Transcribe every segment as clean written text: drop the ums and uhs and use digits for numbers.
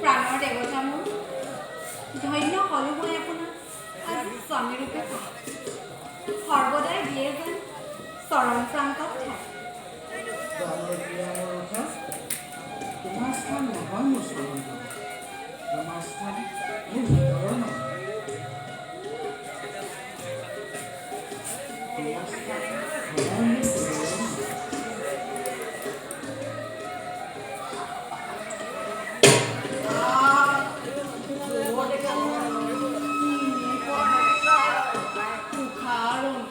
প্ৰাণৰ দেৱতা মোৰ ধন্য হলো মই আপোনাৰ আজি স্বামীৰূপে পাওঁ সৰ্বদাই দিয়ে যেন চৰণ প্ৰান্তত ঠাই তোমাৰ স্থান নহয় মোৰ চৰণ তোমাৰ স্থান মোৰ ভিতৰৰ নহয় তোমাৰ স্থান সদায়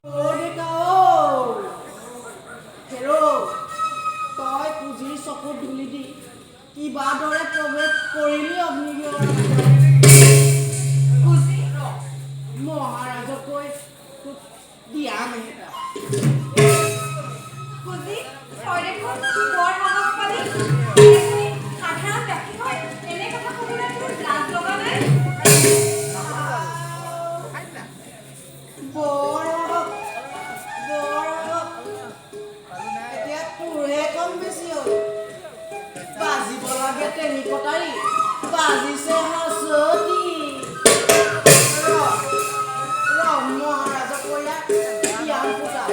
মোৰ হৃদয়ৰ নহয় চকুত ধূলি দি কিবা দৰে প্ৰৱেশ কৰিলি অগ্নিগড় মহাৰাজকৈ তোক দিয়া মেহতা সাধাৰণ ব্যক্তি হয় এনে কথা ক'বলৈ তোৰ লাজ লগা নাই এতিয়া তোৰহে কম বেছি হ'ল বাজিব লাগে টেনি কটাৰী বাজিছে হাঁচতি মহাৰাজক কৈয়া জ্ঞান ফুটা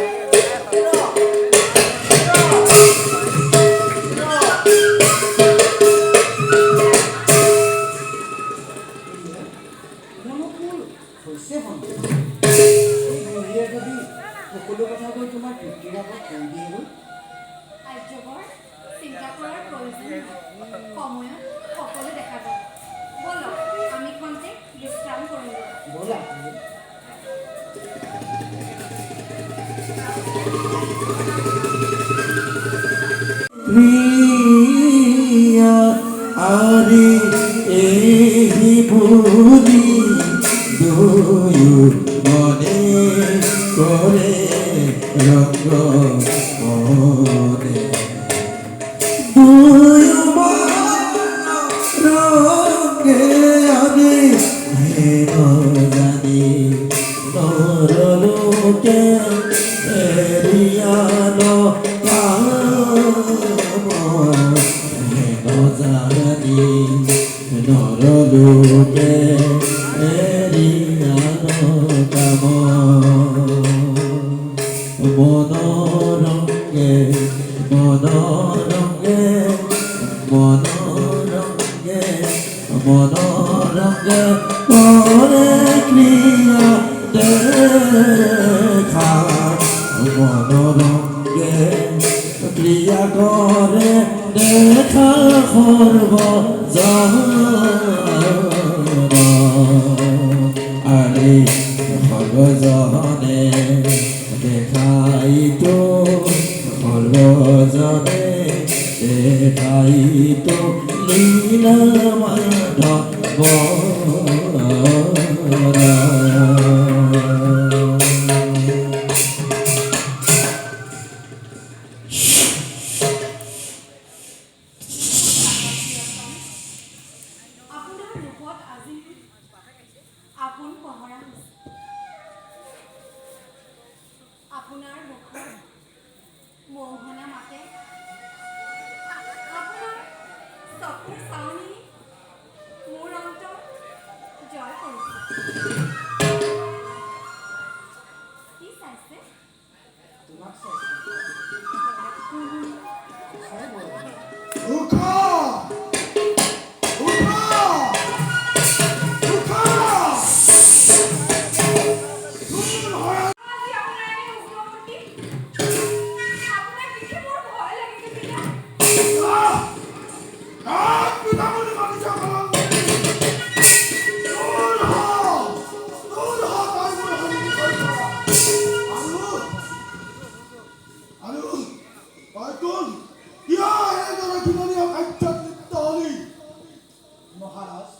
সকলো কথা কৈ তোমাৰ তৃপ্তিৰ আগত কৈ দিয়ে গ'ল আৰ্যবৰ চিন্তা কৰাৰ প্ৰয়োজন নাই সময়ত সকলো দেখা যাব ব'লক আমি খন্তেক বিশ্ৰাম কৰিলোঁ ব'লা প্ৰিয়া আৰে এই বুলি দুয়ো মনে কৰে ৰংগ মনে দুয়ো ৰঙে আগে হেন জানি নৰলোকে এৰিয়াল কাম হেন জানি নৰলোকে এৰিয়াল কাম মনৰঙ্গে মনৰঙ্গে মনৰঙ্গে মনৰঙ্গে কৰে ক্ৰিয়া দেখা মনৰঙ্গে ক্ৰিয়া কৰে দেখা সৰ্ব আৰে সৰ্বজনে দেখাইতো সৰ্বজনে দেখাইতো লীলা মাধৱ আপোনাৰ ৰূপত আজি আপোন পহৰা হৈছে আপোনাৰ মুখত মোহনা মাতে আপোনাৰ চকুৰ চাৱনি মোৰ অন্তৰ জয় কৰিছে কি চাইছে তোমাক চাইছে মহাৰাজ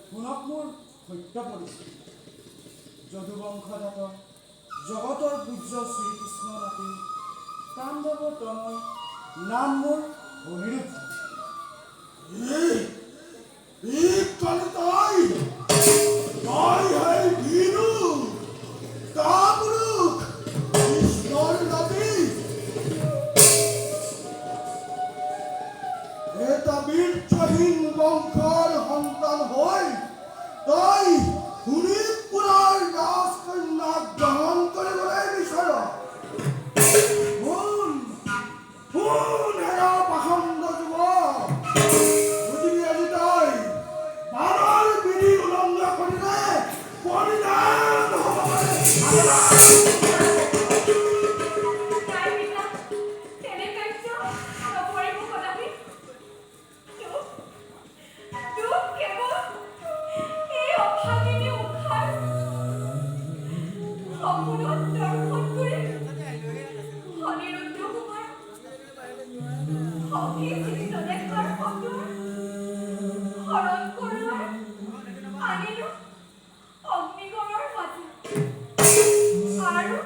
শুনক মোৰ সত্য পৰিচয় যদুবংশজাত জগতৰ পূজ্য শ্ৰীকৃষ্ণ নাতি কামদেৱ তনয় নাম মোৰ অনিৰুদ্ধ নাই পিতা, তেনে কাৰ্য নকৰিব কদাপি। তোক কেৱল এই অভাগিনী উষাৰ সপোনত দৰ্শন কৰি অনিৰুদ্ধ কুমাৰ সখী চিত্ৰলেখাৰ সপোন হৰণ কৰোৱাৰ আনিলো অগ্নিগড়ৰ মাজত আৰু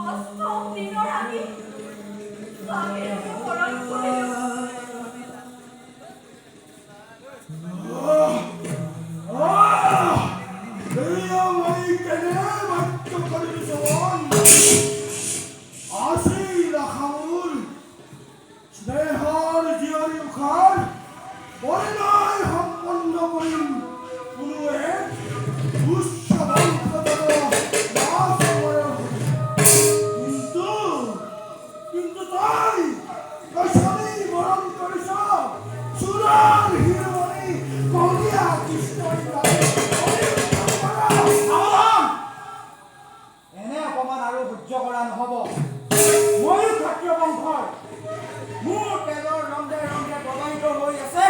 অষ্টম দিনৰ আমি স্বামীৰূপে হৰণ কৰিলো। এনে অপমান আৰু সহ্য কৰা নহব। ময়ো ক্ষত্ৰিয় বংশৰ, মোৰ তেজৰ ৰন্ধে ৰন্ধে প্ৰবাহিত হৈ আছে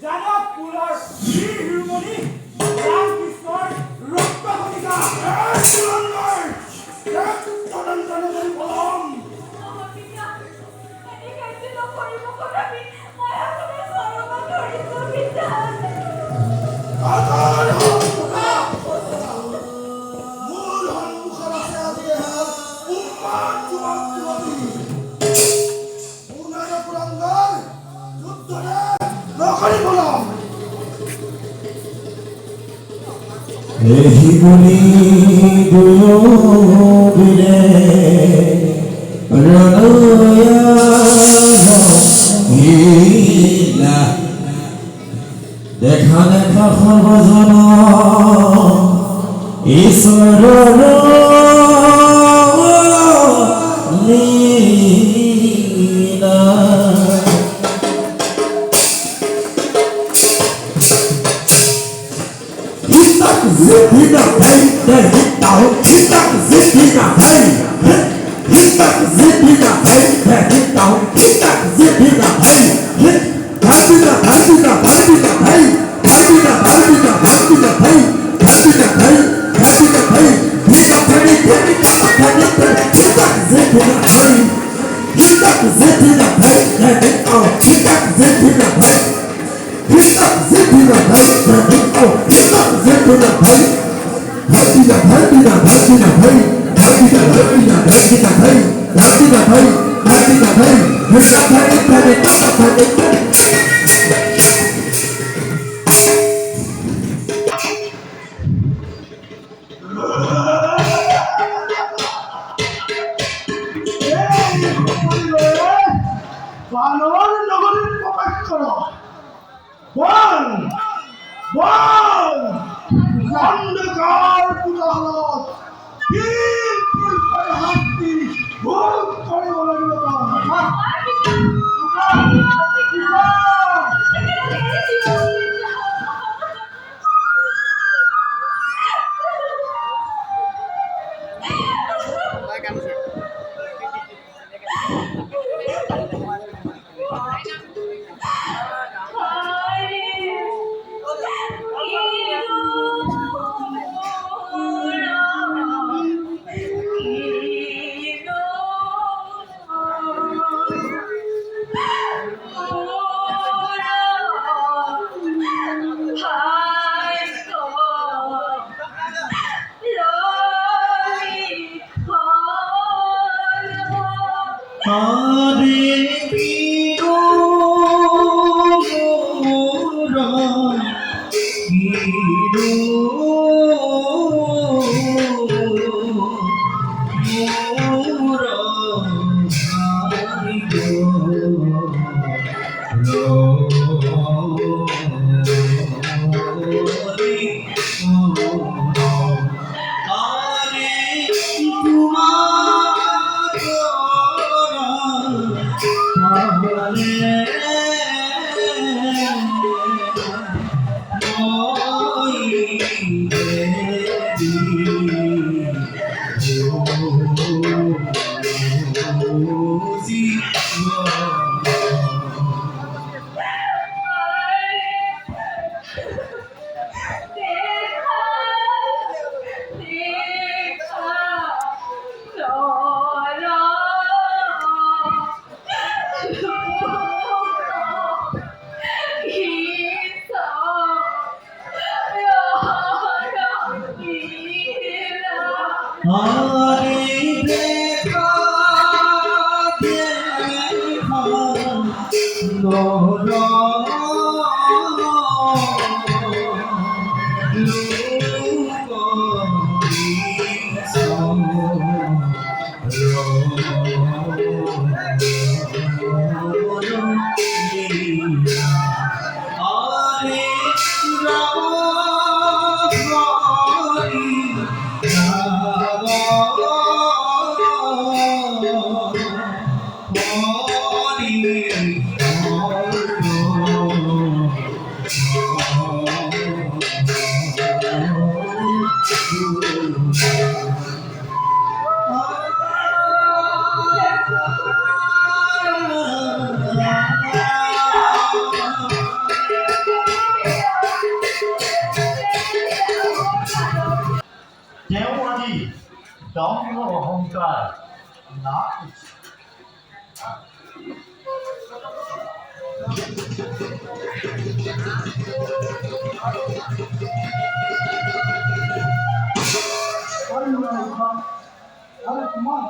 জানক কুলৰ বীৰ শিৰোমণি ৰামকৃষ্ণৰ ৰক্ত কণিকা। পিতা, এনে কাৰ্য নকৰিব কদাপি। মই আপোনাৰ চৰণত ধৰিছো পিতা। এহি বুলি দুয়োবিলে ৰণয়া দেখা দেখা সৰ্বজন ঈশ্বৰৰ লীলা। Zipina hey, down. Zipina hey, zipina hey, down. Zipina hey, Zipina hey, তেওঁ আজি দম্ভ অহংকাৰ নাশ হৈছে। আৰু কিমান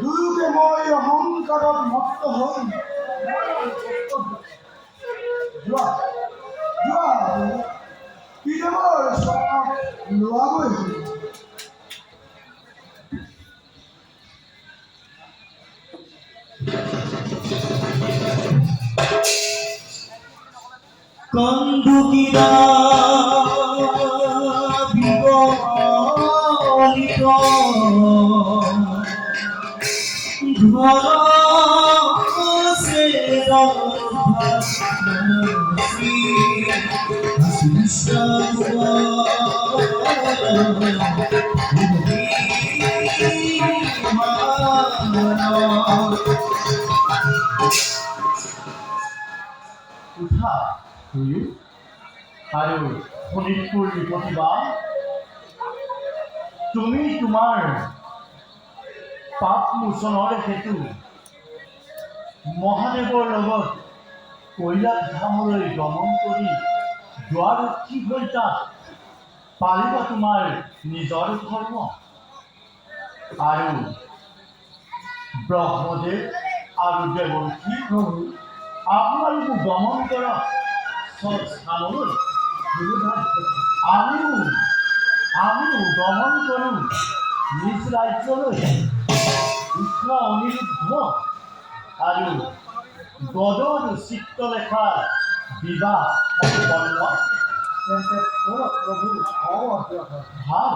দুয়োকে মই অহংকাৰত মত্ত হৈ যোৱা পিদেৱৰ চৰণ লোৱাগৈ হ'ল। কন্দুকিৰা বিবলিত ঘৰ সে উঠা দুয়ো আৰু শোণিতপুৰ প্ৰতিভা, তুমি তোমাৰ পাপ মোচনৰ হেতু মহাদেৱৰ লগত কৈলাশ ধামলৈ গমন কৰি দ্বাৰৰক্ষী হৈ তাত পালিবা তোমাৰ নিজৰ ধৰ্ম। আৰু ব্ৰহ্মদেৱ আৰু দেৱৰ্ষি আপোনালোক গমন কৰা স্থানলৈ আমিও গমন কৰোঁ নিজ ৰাজ্যলৈ। কৃষ্ণ অনিৰুদ্ধ আৰু গদৰ চিত্ৰলেখা বিবাহ সম্পন্ন। তেন্তে প্ৰভু ভাল